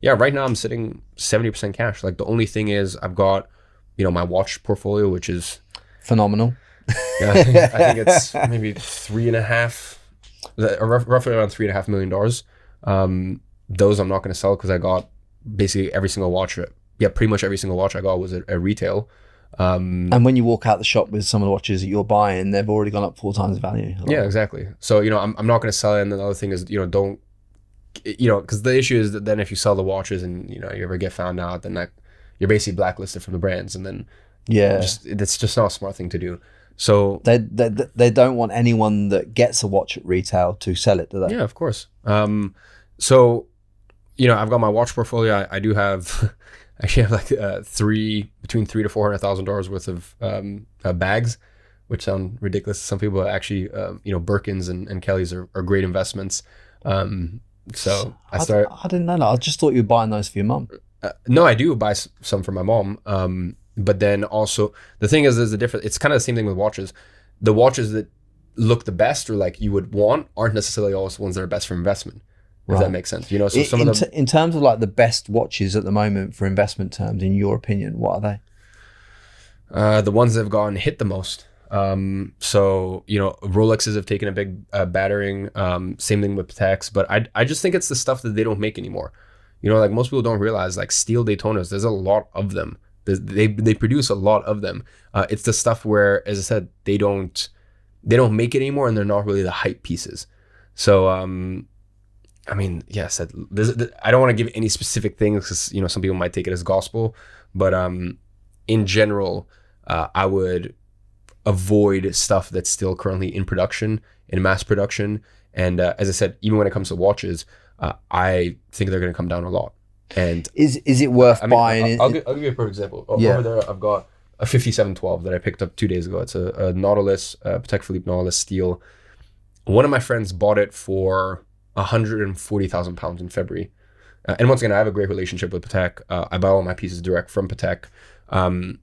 Yeah, right now I'm sitting 70% cash. Like the only thing is I've got, my watch portfolio, which is, Phenomenal. yeah, I think it's maybe three and a half, roughly around $3.5 million. Those I'm not going to sell because I got basically every single watch. Yeah, pretty much every single watch I got was at retail. And when you walk out the shop with some of the watches that you're buying, they've already gone up 4 times the value. A lot Yeah, of them. exactly. So, I'm not going to sell it. And the other thing is, don't, because the issue is that then if you sell the watches and, you ever get found out, then that you're basically blacklisted from the brands. And then Yeah. just, it's just not a smart thing to do. So, They don't want anyone that gets a watch at retail to sell it, do they? yeah, of course. So, I've got my watch portfolio. I do have, actually have like between three to $400,000 worth of bags, which sound ridiculous to some people. But actually, Birkins and Kellys are great investments. So I start. I didn't know that. I just thought you were buying those for your mum. No, I do buy some for my mom. But then also the thing is, there's a difference. It's kind of the same thing with watches. The watches that look the best or like you would want aren't necessarily always the ones that are best for investment. If that Right. makes sense, So some of them, In terms of like the best watches at the moment for investment terms, in your opinion, what are they? the ones that have gotten hit the most. So Rolexes have taken a big battering. Same thing with Pateks, but I just think it's the stuff that they don't make anymore. Like most people don't realize, like steel Daytonas, there's a lot of them. They produce a lot of them. It's the stuff where, as I said, they don't make it anymore, and they're not really the hype pieces. So I mean, yes, I don't want to give any specific things because some people might take it as gospel, but in general, I would avoid stuff that's still currently in production, in mass production. And as I said, even when it comes to watches, I think they're going to come down a lot. And Is it worth I mean, buying? I'll give you a perfect example. Yeah. Over there, I've got a 5712 that I picked up 2 days ago. It's a Nautilus, Patek Philippe Nautilus steel. One of my friends bought it for 140,000 pounds in February. And once again, I have a great relationship with Patek. I buy all my pieces direct from Patek. And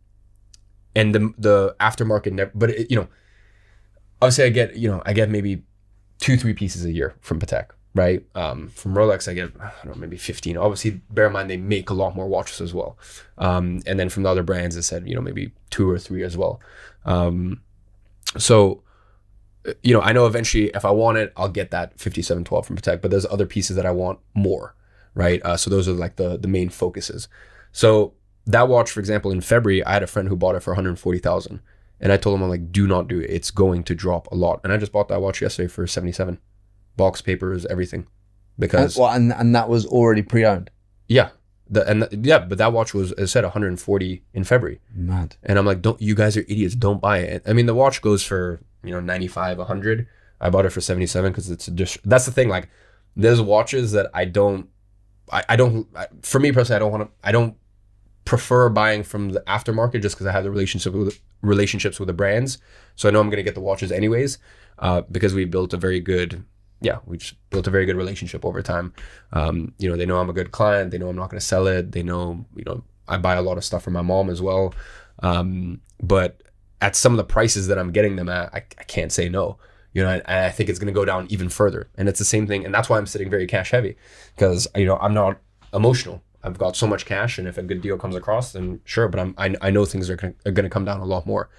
the aftermarket never, but obviously I get maybe 2-3 pieces a year from Patek, right? From Rolex I get, I don't know, maybe 15. Obviously, bear in mind they make a lot more watches as well. And then from the other brands I said, maybe 2 or 3 as well. So I know eventually if I want it, I'll get that 5712 from Patek, but there's other pieces that I want more, right? So those are like the main focuses. So that watch, for example, in February, I had a friend who bought it for 140,000, and I told him, I'm like, do not do it. It's going to drop a lot. And I just bought that watch yesterday for 77, box, papers, everything, because And that was already pre-owned. yeah, but that watch was, as I said, 140 in February, Mad. and I'm like, don't, you guys are idiots, don't buy it. I mean, the watch goes for 95, 100. I bought it for 77 because that's the thing. Like, there's watches that for me personally, I don't prefer buying from the aftermarket just because I have the relationships with the brands. So I know I'm going to get the watches anyways, because we built a very good, we just built a very good relationship over time. They know I'm a good client. They know I'm not going to sell it. They know, I buy a lot of stuff from my mom as well. But at some of the prices that I'm getting them at, I can't say no. And I think it's going to go down even further. And it's the same thing. And that's why I'm sitting very cash heavy, because, I'm not emotional. I've got so much cash, and if a good deal comes across, then sure. But I know things are going to come down a lot more.